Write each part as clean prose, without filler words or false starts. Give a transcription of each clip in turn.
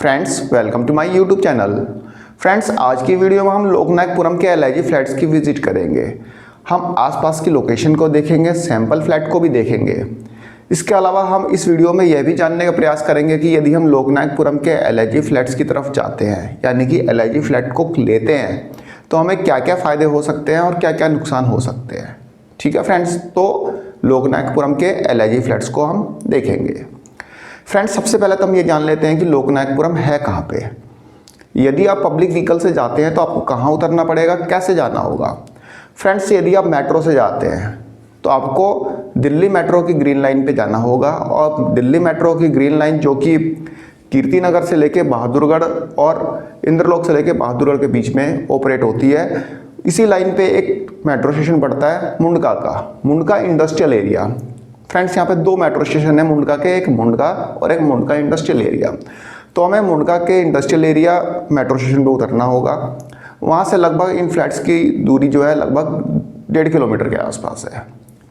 Friends welcome to my YouTube channel. Friends आज की video में हम लोकनायकपुरम के LIG फ्लैट्स की विजिट करेंगे। हम आसपास की लोकेशन को देखेंगे, सैंपल फ्लैट को भी देखेंगे। इसके अलावा हम इस वीडियो में यह भी जानने का प्रयास करेंगे कि यदि हम लोकनायकपुरम के LIG फ्लैट्स की तरफ जाते हैं यानी कि LIG फ्लैट को लेते हैं तो हमें क्या क्या फ़ायदे हो सकते हैं और क्या क्या नुकसान हो सकते हैं। ठीक है फ्रेंड्स, तो लोकनायकपुरम के LIG फ्लैट्स को हम देखेंगे। फ्रेंड्स सबसे पहले तो हम ये जान लेते हैं कि लोकनायकपुरम है कहाँ पे। यदि आप पब्लिक व्हीकल से जाते हैं तो आपको कहाँ उतरना पड़ेगा, कैसे जाना होगा। फ्रेंड्स यदि आप मेट्रो से जाते हैं तो आपको दिल्ली मेट्रो की ग्रीन लाइन पे जाना होगा और दिल्ली मेट्रो की ग्रीन लाइन जो कि कीर्ति नगर से लेके बहादुरगढ़ और इंद्रलोक से लेके बहादुरगढ़ के बीच में ऑपरेट होती है। इसी लाइन पे एक मेट्रो स्टेशन पड़ता है मुंडका इंडस्ट्रियल एरिया। फ्रेंड्स यहाँ पे दो मेट्रो स्टेशन है मुंडका के, एक मुंडका और एक मुंडका इंडस्ट्रियल एरिया। तो हमें मुंडका के इंडस्ट्रियल एरिया मेट्रो स्टेशन पे उतरना होगा। वहाँ से लगभग इन फ्लैट्स की दूरी जो है लगभग 1.5 किलोमीटर के आसपास है।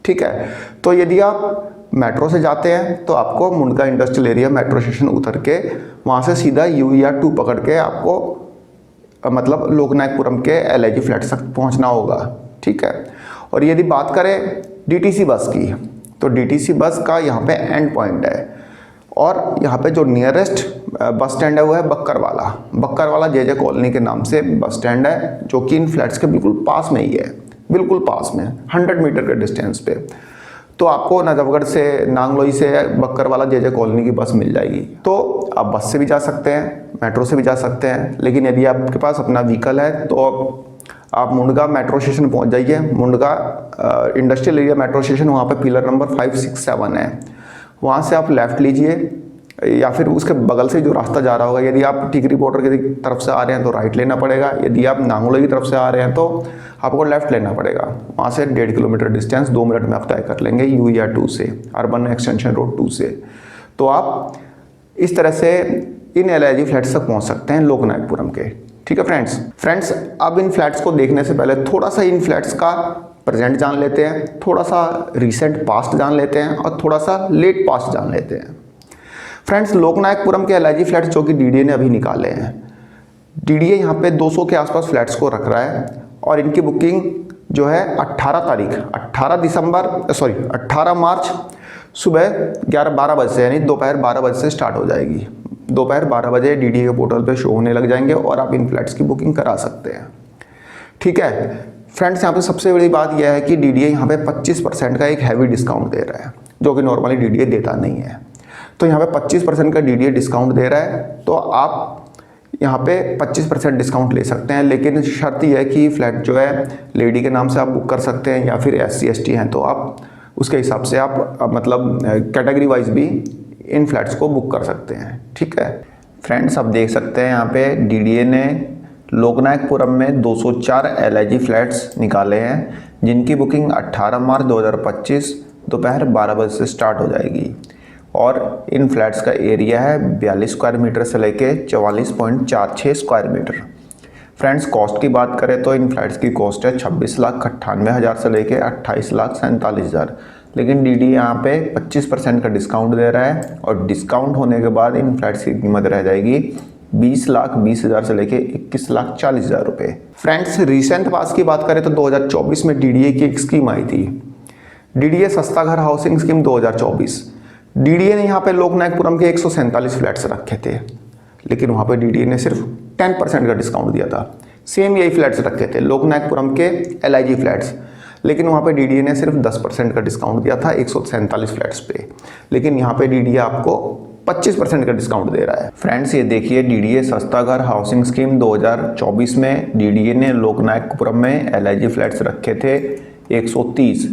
ठीक है, तो यदि आप मेट्रो से जाते हैं तो आपको Mundka industrial area metro station उतर के वहाँ से सीधा UER 2 पकड़ के आपको मतलब लोकनायकपुरम के LIG फ्लैट्स तक पहुँचना होगा। ठीक है, और यदि बात करें DTC बस की तो DTC बस का यहाँ पे एंड पॉइंट है और यहाँ पे जो नियरेस्ट बस स्टैंड है वो है बक्करवाला JJ कॉलोनी के नाम से बस स्टैंड है जो कि इन फ्लैट्स के बिल्कुल पास में ही है, बिल्कुल पास में 100 मीटर के डिस्टेंस पे। तो आपको नजफगढ़ से नांगलोई से बक्करवाला JJ कॉलोनी की बस मिल जाएगी। तो आप बस से भी जा सकते हैं, मेट्रो से भी जा सकते हैं, लेकिन यदि आपके पास अपना व्हीकल है तो आप मुंडका मेट्रो स्टेशन पहुंच जाइए। Mundka industrial area metro station, वहाँ पे पिलर नंबर 5, 6, 7 है। वहाँ से आप लेफ़्ट लीजिए या फिर उसके बगल से जो रास्ता जा रहा होगा, यदि आप टिकरी बॉर्डर की तरफ से आ रहे हैं तो राइट लेना पड़ेगा, यदि आप नांगलोई की तरफ से आ रहे हैं तो आपको लेफ़्ट लेना पड़ेगा। वहाँ से 1.5 किलोमीटर डिस्टेंस 2 मिनट में आप तय कर लेंगे UER 2 से, अर्बन एक्सटेंशन रोड 2 से। तो आप इस तरह से इन LIG फ्लैट्स तक पहुँच सकते हैं लोकनायकपुरम के। ठीक है फ्रेंड्स अब इन फ्लैट्स को देखने से पहले थोड़ा सा इन फ्लैट्स का प्रेजेंट जान लेते हैं, थोड़ा सा रिसेंट पास्ट जान लेते हैं और थोड़ा सा लेट पास्ट जान लेते हैं। फ्रेंड्स लोकनायकपुरम के LIG फ्लैट्स जो कि DDA ने अभी निकाले हैं, DDA यहाँ पे 200 के आसपास फ्लैट्स को रख रहा है और इनकी बुकिंग जो है 18 मार्च सुबह 12 बजे से यानी दोपहर 12 बजे से स्टार्ट हो जाएगी। दोपहर 12 बजे DDA के पोर्टल पे शो होने लग जाएंगे और आप इन फ्लैट्स की बुकिंग करा सकते हैं। ठीक है फ्रेंड्स, यहाँ पे सबसे बड़ी बात यह है कि DDA यहाँ पे 25% का एक हैवी डिस्काउंट दे रहा है जो कि नॉर्मली DDA देता नहीं है। तो यहाँ पे 25% का DDA डिस्काउंट दे रहा है, तो आप यहाँ पे 25% डिस्काउंट ले सकते हैं, लेकिन शर्त यह है कि फ्लैट जो है लेडी के नाम से आप बुक कर सकते हैं या फिर SC ST हैं तो आप उसके हिसाब से आप मतलब कैटेगरी वाइज भी इन फ्लैट्स को बुक कर सकते हैं। ठीक है फ्रेंड्स, आप देख सकते हैं यहाँ पे DDA ने लोकनायकपुरम में 204 LIG फ्लैट्स निकाले हैं जिनकी बुकिंग 18 मार्च 2025 दोपहर 12 बजे से स्टार्ट हो जाएगी और इन फ्लैट्स का एरिया है 42 स्क्वायर मीटर से लेके 44.46 स्क्वायर मीटर। फ्रेंड्स कॉस्ट की बात करें तो इन फ्लैट्स की कॉस्ट है 26,98,000 से लेके 28,47,000, लेकिन DDA यहाँ पे 25% का डिस्काउंट दे रहा है और डिस्काउंट होने के बाद इन फ्लैट्स की कीमत रह जाएगी 20,20,000 से लेके 21,40,000 रुपये। फ्रेंड्स रिसेंट पास की बात करें तो 2024 में DDA की एक स्कीम आई थी, DDA सस्ता घर हाउसिंग स्कीम 2024। DDA ने यहाँ पे लोकनायकपुरम के 147 फ्लैट्स रखे थे, लेकिन वहाँ पे DDA ने सिर्फ 10% का डिस्काउंट दिया था। सेम यही फ्लैट्स रखे थे लोकनायकपुरम के LIG फ्लैट्स, लेकिन वहाँ पे DDA ने सिर्फ 10% का डिस्काउंट दिया था 147 फ्लैट्स पे, लेकिन यहाँ पे DDA आपको 25% का डिस्काउंट दे रहा है। फ्रेंड्स ये देखिए DDA सस्ता घर हाउसिंग स्कीम 2024 में DDA ने लोकनायकपुरम में LIG फ्लैट्स रखे थे 130।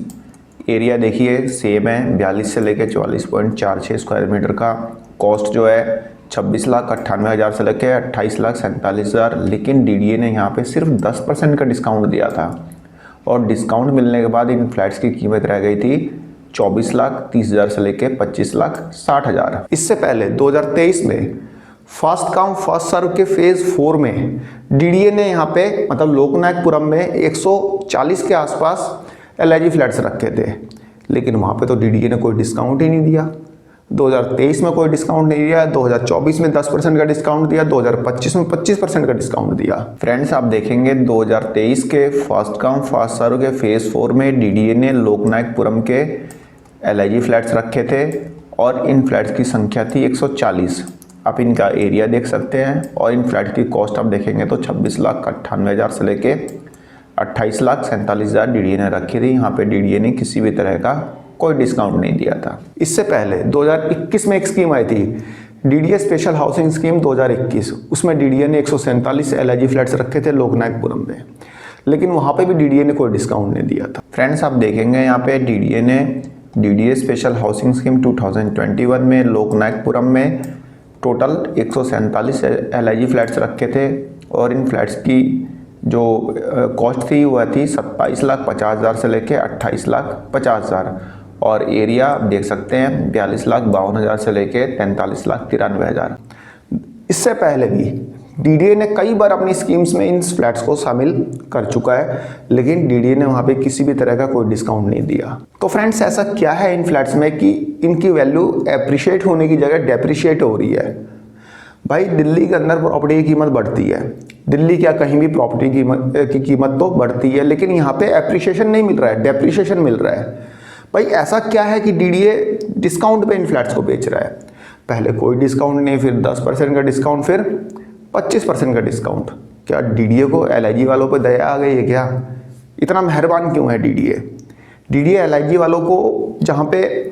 एरिया देखिए सेम है 42 से लेके 44.46 स्क्वायर मीटर का। कॉस्ट जो है 26,98,000 से लेके 28,47,000, लेकिन DDA ने यहाँ पे सिर्फ 10% का डिस्काउंट दिया था और डिस्काउंट मिलने के बाद इन फ्लैट्स की कीमत रह गई थी 24,30,000 से लेके 25,60,000। इससे पहले 2023 में फर्स्ट कम फर्स्ट सर्व के फेज़ 4 में DDA ने यहाँ पे मतलब लोकनायकपुरम में 140 के आसपास LIG फ्लैट्स रखे थे, लेकिन वहाँ पे तो DDA ने कोई डिस्काउंट ही नहीं दिया। 2023 में कोई डिस्काउंट नहीं दिया, 2024 में 10% का डिस्काउंट दिया, 2025 में 25% का डिस्काउंट दिया। फ्रेंड्स आप देखेंगे 2023 के फर्स्ट कम फर्स्ट सर्व के फेज़ 4 में डीडीए ने लोकनायकपुरम के एलआईजी फ्लैट्स रखे थे और इन फ्लैट्स की संख्या थी 140। आप इनका एरिया देख सकते हैं और इन फ्लैट की कॉस्ट आप देखेंगे तो 26,98,000 से लेके 28,47,000 डीडीए ने रखी थी। यहाँ पे डीडीए ने किसी भी तरह का कोई डिस्काउंट नहीं दिया था। इससे पहले 2021 में एक स्कीम आई थी, डीडीए स्पेशल हाउसिंग स्कीम 2021। उसमें डीडीए ने 147 एलआईजी फ्लैट्स रखे थे लोकनायकपुरम में, लेकिन वहाँ पे भी डीडीए ने कोई डिस्काउंट नहीं दिया था। फ्रेंड्स आप देखेंगे यहाँ पे डीडीए ने डीडीए स्पेशल हाउसिंग स्कीम 2021 में लोकनायकपुरम में टोटल 147 एलआईजी फ्लैट्स रखे थे और इन फ्लैट्स की जो कॉस्ट थी वह थी 27,50,000 से लेके 28,50,000 और एरिया आप देख सकते हैं 42,52,000 से लेके 43,93,000। इससे पहले भी डीडीए ने कई बार अपनी स्कीम्स में इन फ्लैट्स को शामिल कर चुका है, लेकिन डीडीए ने वहाँ पे किसी भी तरह का कोई डिस्काउंट नहीं दिया। तो फ्रेंड्स ऐसा क्या है इन फ्लैट्स में कि इनकी वैल्यू एप्रिशिएट होने की जगह डेप्रिशिएट हो रही है? भाई दिल्ली के अंदर प्रॉपर्टी की कीमत बढ़ती है, दिल्ली क्या कहीं भी प्रॉपर्टी की कीमत तो बढ़ती है, लेकिन यहाँ पे एप्रिशिएशन नहीं मिल रहा है, डेप्रिशिएशन मिल रहा है। भाई ऐसा क्या है कि डीडीए डिस्काउंट पे इन फ्लैट्स को बेच रहा है? पहले कोई डिस्काउंट नहीं, फिर 10% का डिस्काउंट, फिर 25% का डिस्काउंट। क्या डीडीए को एलआईजी वालों पे दया आ गई है क्या? इतना मेहरबान क्यों है डीडीए? डीडीए एलआईजी वालों को जहाँ पे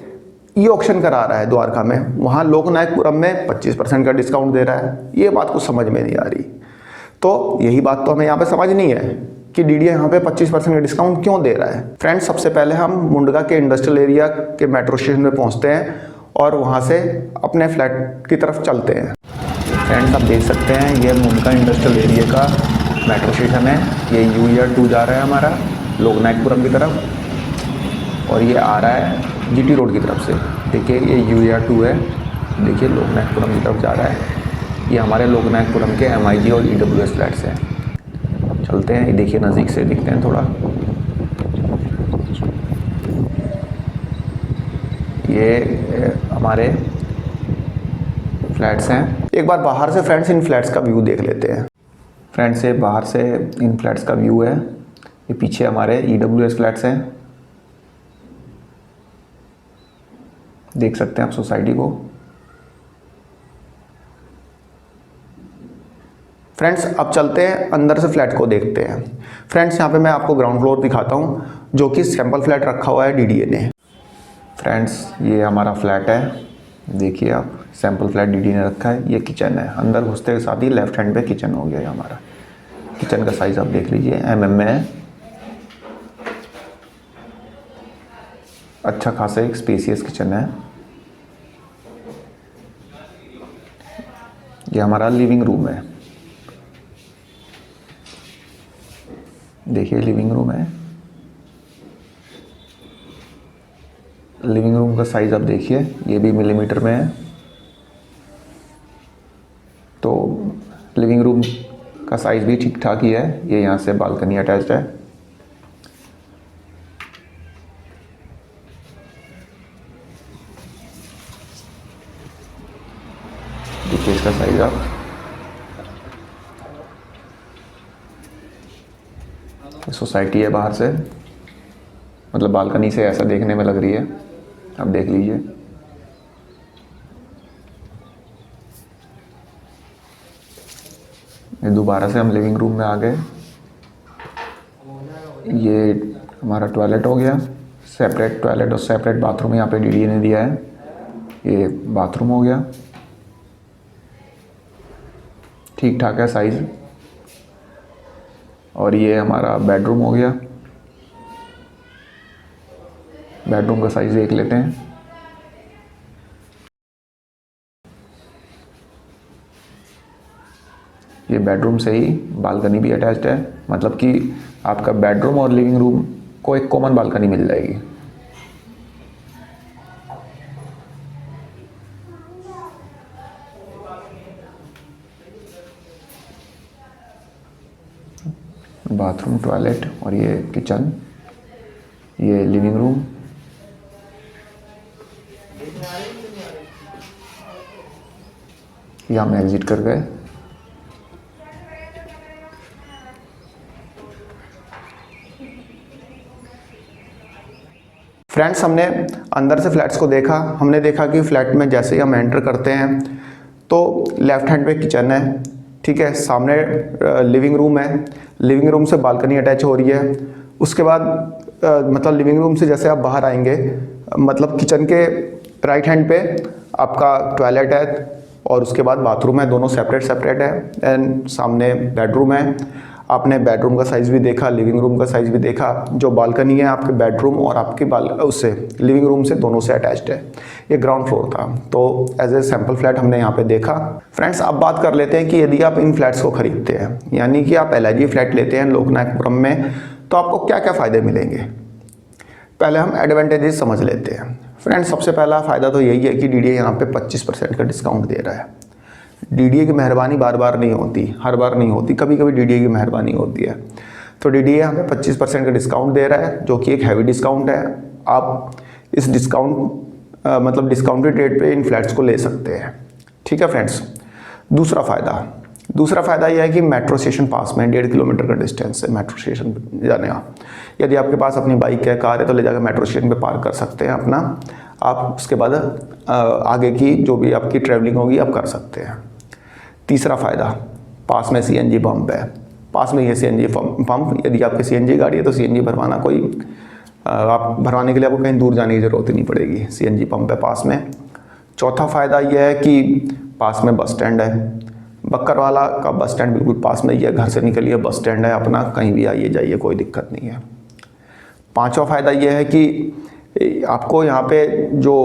ई ऑक्शन करा रहा है द्वारका में, वहाँ लोकनायकपुरम में 25% का डिस्काउंट दे रहा है। ये बात को समझ में नहीं आ रही। तो यही बात तो हमें यहाँ पे समझनी है कि डीडीए यहाँ पे 25% का डिस्काउंट क्यों दे रहा है। फ्रेंड्स सबसे पहले हम मुंडका के इंडस्ट्रियल एरिया के मेट्रो स्टेशन में पहुँचते हैं और वहाँ से अपने फ्लैट की तरफ चलते हैं। फ्रेंड्स आप देख सकते हैं ये मुंडका इंडस्ट्रियल एरिया का मेट्रो स्टेशन है। ये UER2 जा रहा है हमारा लोकनायकपुरम की तरफ और ये आ रहा है GT रोड की तरफ से। देखिए ये UER2 है, देखिए लोकनायकपुरम की तरफ जा रहा है। ये हमारे लोकनायकपुरम के MIG और EWS फ्लैट्स हैं। चलते हैं, देखिए नज़दीक से दिखते हैं थोड़ा। ये हमारे फ्लैट्स हैं। एक बार बाहर से फ्रेंड्स इन फ्लैट्स का व्यू देख लेते हैं। फ्रेंड्स ये बाहर से इन फ्लैट्स का व्यू है। ये पीछे हमारे EWS फ्लैट्स हैं, देख सकते हैं आप सोसाइटी को। फ्रेंड्स अब चलते हैं अंदर से फ्लैट को देखते हैं। फ्रेंड्स यहाँ पे मैं आपको ग्राउंड फ्लोर दिखाता हूँ जो कि सैंपल फ्लैट रखा हुआ है डीडीए ने। फ्रेंड्स ये हमारा फ्लैट है, देखिए आप सैंपल फ्लैट डीडीए ने रखा है। ये किचन है, अंदर घुसते के साथ ही लेफ्ट हैंड पे किचन हो गया। हमारा किचन का साइज आप देख लीजिए, MM में है। अच्छा खासा एक स्पेसियस किचन है। ये हमारा लिविंग रूम है, देखिए लिविंग रूम है। लिविंग रूम का साइज आप देखिए, ये भी मिलीमीटर में है। तो लिविंग रूम का साइज भी ठीक ठाक ही है। ये यहाँ से बालकनी अटैच्ड है। देखिए इसका साइज आप। सोसाइटी है बाहर से, मतलब बालकनी से ऐसा देखने में लग रही है, आप देख लीजिए। दोबारा से हम लिविंग रूम में आ गए। ये हमारा टॉयलेट हो गया, सेपरेट टॉयलेट और सेपरेट बाथरूम यहाँ पे डीडीए ने दिया है। ये बाथरूम हो गया, ठीक ठाक है साइज। और ये हमारा बेडरूम हो गया। बेडरूम का साइज देख लेते हैं। ये बेडरूम से ही बालकनी भी अटैच्ड है, मतलब कि आपका बेडरूम और लिविंग रूम को एक कॉमन बालकनी मिल जाएगी। बाथरूम, टॉयलेट और ये किचन, ये लिविंग रूम। यहाँ हम एग्जिट कर गए। फ्रेंड्स, हमने अंदर से फ्लैट्स को देखा। हमने देखा कि फ्लैट में जैसे ही हम एंटर करते हैं तो लेफ्ट हैंड पे किचन है, ठीक है, सामने लिविंग रूम है, लिविंग रूम से बालकनी अटैच हो रही है। उसके बाद मतलब लिविंग रूम से जैसे आप बाहर आएंगे, मतलब किचन के राइट हैंड पे आपका टॉयलेट है और उसके बाद बाथरूम है, दोनों सेपरेट सेपरेट है। एंड सामने बेडरूम है। आपने बेडरूम का साइज़ भी देखा, लिविंग रूम का साइज़ भी देखा। जो बालकनी है आपके बेडरूम और आपकी उससे लिविंग रूम से दोनों से अटैच्ड है। ये ग्राउंड फ्लोर था, तो एज ए सैम्पल फ्लैट हमने यहाँ पे देखा। फ्रेंड्स, अब बात कर लेते हैं कि यदि आप इन फ्लैट्स को खरीदते हैं, यानी कि आप LIG फ्लैट लेते हैं लोकनायकपुरम में, तो आपको क्या क्या फ़ायदे मिलेंगे। पहले हम एडवांटेजेस समझ लेते हैं। फ्रेंड्स, सबसे पहला फ़ायदा तो यही है कि DDA यहाँ पे 25% का डिस्काउंट दे रहा है। DDA की मेहरबानी बार बार नहीं होती, हर बार नहीं होती, कभी कभी DDA की मेहरबानी होती है। तो DDA यहाँ पे 25% का डिस्काउंट दे रहा है, जो कि एक हैवी डिस्काउंट है। आप इस डिस्काउंट मतलब डिस्काउंटेड रेट पे इन फ्लैट्स को ले सकते हैं, ठीक है फ्रेंड्स। दूसरा फ़ायदा यह है कि मेट्रो स्टेशन पास में 1.5 किलोमीटर का डिस्टेंस है मेट्रो स्टेशन जाने का। यदि आपके पास अपनी बाइक है, कार है, तो ले जाकर मेट्रो स्टेशन पे पार्क कर सकते हैं अपना। आप उसके बाद आगे की जो भी आपकी ट्रैवलिंग होगी आप कर सकते हैं। तीसरा फ़ायदा, पास में CNG पंप है। पास में ये CNG पंप, यदि आपकी CNG गाड़ी है तो CNG भरवाना आप भरवाने के लिए आपको कहीं दूर जाने की ज़रूरत ही नहीं पड़ेगी, CNG पंप है पास में। चौथा फ़ायदा यह है कि पास में बस स्टैंड है। बक्करवाला का बस स्टैंड बिल्कुल पास में ही है, घर से निकलिए बस स्टैंड है अपना, कहीं भी आइए जाइए, कोई दिक्कत नहीं है। पांचवा फ़ायदा यह है कि आपको यहाँ पे जो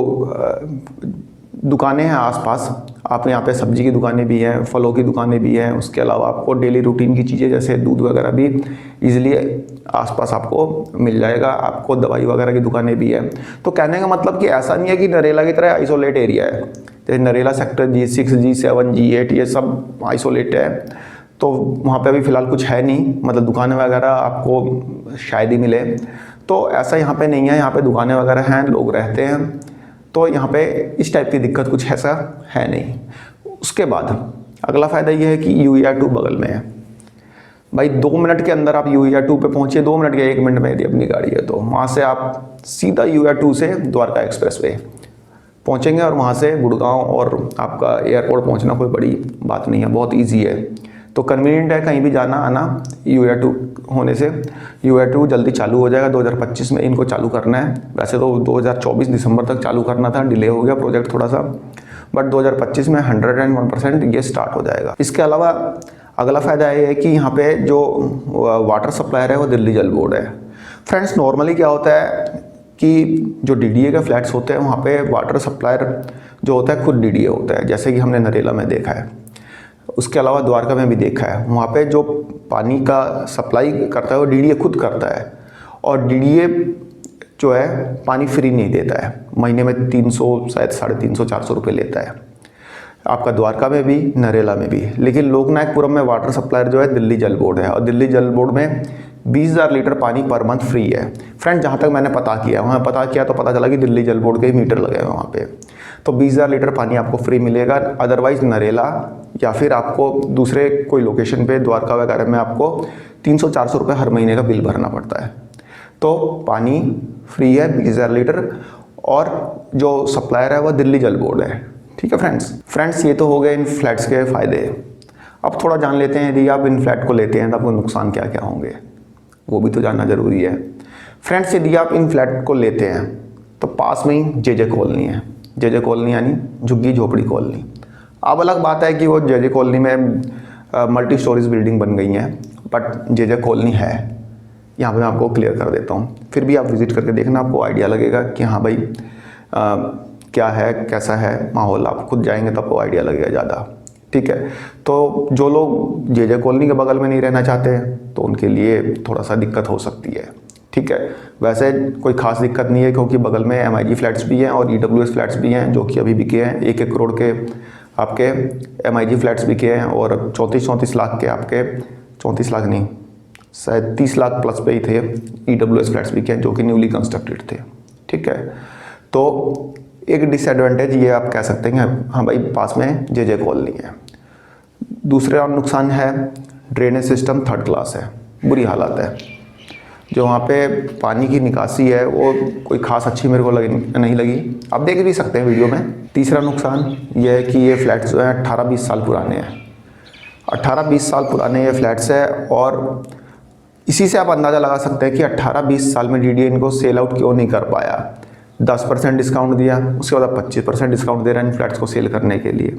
दुकानें हैं आसपास, आप यहाँ पे सब्जी की दुकानें भी हैं, फलों की दुकानें भी हैं, उसके अलावा आपको डेली रूटीन की चीज़ें जैसे दूध वगैरह भी इजीली आसपास आपको मिल जाएगा। आपको दवाई वगैरह की दुकानें भी हैं। तो कहने का मतलब कि ऐसा नहीं है कि नरेला की तरह आइसोलेट एरिया है। जैसे Narela sector G6, G7, G8 ये सब आइसोलेट है, तो वहाँ पे अभी फ़िलहाल कुछ है नहीं, मतलब दुकानें वगैरह आपको शायद ही मिले। तो ऐसा यहाँ पे नहीं है, यहाँ पे दुकानें वगैरह हैं, लोग रहते हैं, तो यहाँ पे इस टाइप की दिक्कत कुछ ऐसा है नहीं। उसके बाद अगला फ़ायदा ये है कि UER2 बगल में है। भाई 2 मिनट के अंदर आप UER2 पे पहुँचिए, 2 मिनट या 1 मिनट में यदि अपनी गाड़ी है तो वहाँ से आप सीधा UER2 से द्वारका एक्सप्रेसवे पहुँचेंगे और वहाँ से गुड़गांव और आपका एयरपोर्ट पहुँचना कोई बड़ी बात नहीं है, बहुत ईजी है। तो कन्वीनियंट है कहीं भी जाना आना। UER2 होने से UER2 जल्दी चालू हो जाएगा। 2025 में इनको चालू करना है। वैसे तो 2024 दिसंबर तक चालू करना था, डिले हो गया प्रोजेक्ट थोड़ा सा, बट 2025 में 101% ये स्टार्ट हो जाएगा। इसके अलावा अगला फ़ायदा ये है कि यहाँ पे जो वाटर सप्लायर है वो दिल्ली जल बोर्ड है। फ्रेंड्स, नॉर्मली क्या होता है कि जो DDA के फ्लैट्स होते हैं वहाँ पे वाटर सप्लायर जो होता है खुद DDA होता है, जैसे कि हमने नरेला में देखा है। उसके अलावा द्वारका में भी देखा है, वहाँ पे जो पानी का सप्लाई करता है वो DDA खुद करता है। और DDA जो है पानी फ्री नहीं देता है, महीने में 300 शायद 350 400 रुपये लेता है, आपका द्वारका में भी नरेला में भी। लेकिन लोकनायकपुरम में वाटर सप्लायर जो है दिल्ली जल बोर्ड है, और दिल्ली जल बोर्ड में 20,000 लीटर पानी पर मंथ फ्री है। फ्रेंड, जहाँ तक मैंने पता किया, वहाँ पता किया तो पता चला कि दिल्ली जल बोर्ड के ही मीटर लगे हुए वहाँ पे, तो 20,000 लीटर पानी आपको फ्री मिलेगा। अदरवाइज़ नरेला या फिर आपको दूसरे कोई लोकेशन पे द्वारका वगैरह में आपको 300-400 रुपये हर महीने का बिल भरना पड़ता है। तो पानी फ्री है 20,000 लीटर, और जो सप्लायर है वह दिल्ली जल बोर्ड है। ठीक है फ्रेंड्स, ये तो हो गए इन फ्लैट्स के फ़ायदे। अब थोड़ा जान लेते हैं यदि आप इन फ्लैट को लेते हैं तो आपको नुकसान क्या क्या होंगे, वो भी तो जानना ज़रूरी है। फ्रेंड्स, यदि आप इन फ्लैट को लेते हैं तो पास में ही JJ कॉलोनी है। JJ कॉलोनी यानी झुग्गी झोपड़ी कॉलोनी। अब अलग बात है कि वो JJ कॉलोनी में मल्टी स्टोरीज बिल्डिंग बन गई हैं, बट JJ कॉलोनी है, यहाँ पे मैं आपको क्लियर कर देता हूँ। फिर भी आप विज़िट करके देखना, आपको आइडिया लगेगा कि हाँ भाई क्या है, कैसा है माहौल। आप खुद जाएंगे तो आपको आइडिया लगेगा ज़्यादा। ठीक है, तो जो लोग JJ कॉलोनी के बगल में नहीं रहना चाहते तो उनके लिए थोड़ा सा दिक्कत हो सकती है। ठीक है, वैसे कोई ख़ास दिक्कत नहीं है, क्योंकि बगल में MIG फ्लैट्स भी हैं और EWS फ्लैट्स भी हैं, जो कि अभी बिके हैं। 1-1 करोड़ के आपके MIG फ्लैट्स बिके हैं, और 34-34 लाख के आपके, 34 लाख नहीं शायद 30 लाख प्लस पे ही थे EWS फ्लैट्स बिके हैं, जो कि न्यूली कंस्ट्रक्टेड थे। ठीक है, तो एक डिसएडवांटेज ये आप कह सकते हैं हाँ भाई पास में जे कॉलोनी है। दूसरा नुकसान है ड्रेनेज सिस्टम थर्ड क्लास है, बुरी हालत है। जो वहाँ पे पानी की निकासी है वो कोई ख़ास अच्छी मेरे को नहीं लगी, आप देख भी सकते हैं वीडियो में। तीसरा नुकसान ये है कि ये फ्लैट्स जो हैं 18-20 साल पुराने हैं। 18-20 साल पुराने ये फ्लैट्स है और इसी से आप अंदाज़ा लगा सकते हैं कि 18-20 साल में DDA इनको सेल आउट क्यों नहीं कर पाया। 10% डिस्काउंट दिया, उसके बाद 25% डिस्काउंट दे रहे हैं इन फ्लैट्स को सेल करने के लिए।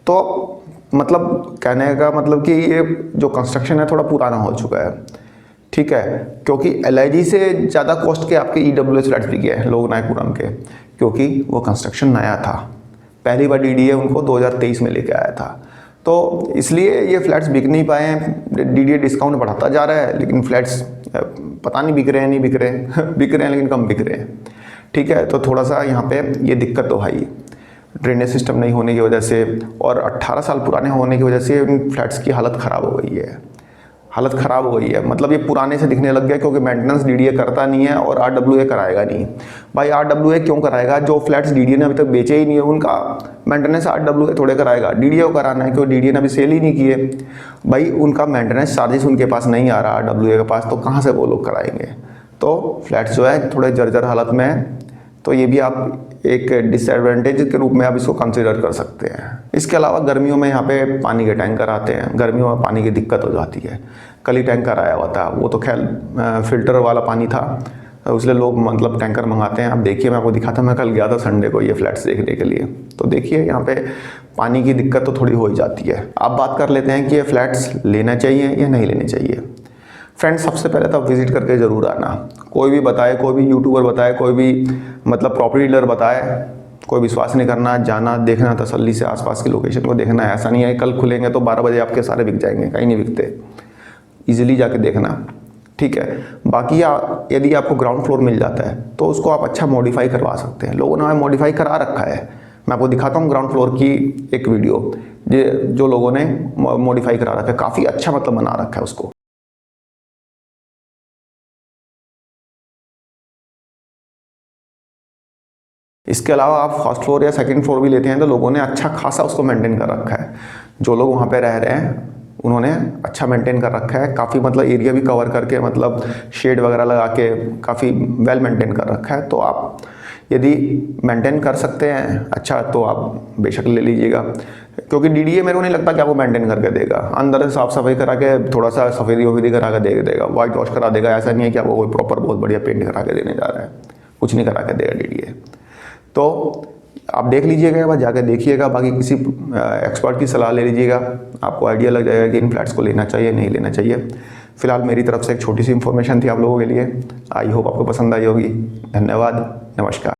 तो मतलब कहने का मतलब कि ये जो कंस्ट्रक्शन है थोड़ा पुराना हो चुका है, ठीक है। क्योंकि LIG से ज़्यादा कॉस्ट के आपके EWS फ्लैट्स बिके हैं लोकनायकपुरम के, क्योंकि वो कंस्ट्रक्शन नया था। पहली बार DDA उनको 2023 में लेके आया था, तो इसलिए ये फ्लैट्स बिक नहीं पाए हैं। DDA डिस्काउंट बढ़ाता जा रहा है लेकिन फ्लैट्स पता नहीं बिक रहे हैं नहीं बिक रहे हैं बिक रहे हैं लेकिन कम बिक रहे हैं, ठीक है। तो थोड़ा सा यहाँ पे ये दिक्कत तो है ही, ड्रेनेज सिस्टम नहीं होने की वजह से और 18 साल पुराने होने की वजह से इन फ्लैट्स की हालत ख़राब हो गई है। हालत ख़राब हो गई है मतलब ये पुराने से दिखने लग गया, क्योंकि मेंटेनेंस DDA करता नहीं है और RWA कराएगा नहीं। भाई RWA क्यों कराएगा? जो फ्लैट्स DDA ने अभी तक बेचे ही नहीं है उनका मेंटेनेंस RWA थोड़े कराएगा, DDA को कराना है, क्योंकि DDA ने अभी सेल ही नहीं किए। भाई उनका मेंटेनेंस चार्जेस उनके पास नहीं आ रहा RWA के पास, तो कहाँ से वो लोग कराएंगे? तो फ्लैट्स जो है थोड़े जर्जर हालत में है, तो ये भी आप एक डिसएडवांटेज के रूप में आप इसको कंसिडर कर सकते हैं। इसके अलावा गर्मियों में यहाँ पे पानी के टैंकर आते हैं, गर्मियों में पानी की दिक्कत हो जाती है। कल ही टैंकर आया हुआ था, वो तो खैर फिल्टर वाला पानी था, इसलिए लोग मतलब टैंकर मंगाते हैं। आप देखिए मैं आपको दिखाता, मैं कल गया था संडे को ये फ्लैट्स देखने के लिए, तो देखिए यहाँ पे पानी की दिक्कत तो थोड़ी हो ही जाती है। अब बात कर लेते हैं कि ये फ्लैट्स लेना चाहिए या नहीं लेने चाहिए। फ्रेंड्स सबसे पहले तो आप विजिट करके ज़रूर आना। कोई भी बताए, कोई भी यूट्यूबर बताए, कोई भी मतलब प्रॉपर्टी डीलर बताए, कोई विश्वास नहीं करना, जाना देखना तसल्ली से, आसपास की लोकेशन को देखना है। ऐसा नहीं है कल खुलेंगे तो 12 बजे आपके सारे बिक जाएंगे, कहीं नहीं बिकते, ईजिली जाके देखना, ठीक है। बाकी यदि आपको ग्राउंड फ्लोर मिल जाता है तो उसको आप अच्छा मॉडिफाई करवा सकते हैं। लोगों ने मॉडिफाई करा रखा है, मैं आपको दिखाता हूँ ग्राउंड फ्लोर की एक वीडियो जो लोगों ने मॉडिफाई करा रखा है, काफ़ी अच्छा मतलब बना रखा है उसको। इसके अलावा आप फर्स्ट फ्लोर या सेकंड फ्लोर भी लेते हैं तो लोगों ने अच्छा खासा उसको मेंटेन कर रखा है। जो लोग वहाँ पे रह रहे हैं उन्होंने अच्छा मेंटेन कर रखा है, काफ़ी मतलब एरिया भी कवर करके मतलब शेड वगैरह लगा के काफ़ी वेल मेंटेन कर रखा है। तो आप यदि मेंटेन कर सकते हैं अच्छा तो आप बेशक ले लीजिएगा, क्योंकि DDA मेरे को नहीं लगता कि आपको मेंटेन करके देगा। अंदर से साफ़ सफाई करा के थोड़ा सा सफ़ेदी वफेदी करा के दे देगा, वाइट वॉश करा देगा। ऐसा नहीं है कि आपको कोई प्रॉपर बहुत बढ़िया पेंट करा के देने जा रहा है, कुछ नहीं करा के देगा DDA। तो आप देख लीजिएगा, एक बार जाकर देखिएगा, बाकी किसी एक्सपर्ट की सलाह ले लीजिएगा, आपको आइडिया लग जाएगा कि इन फ्लैट्स को लेना चाहिए नहीं लेना चाहिए। फिलहाल मेरी तरफ से एक छोटी सी इन्फॉर्मेशन थी आप लोगों के लिए, आई होप आपको पसंद आई होगी। धन्यवाद, नमस्कार।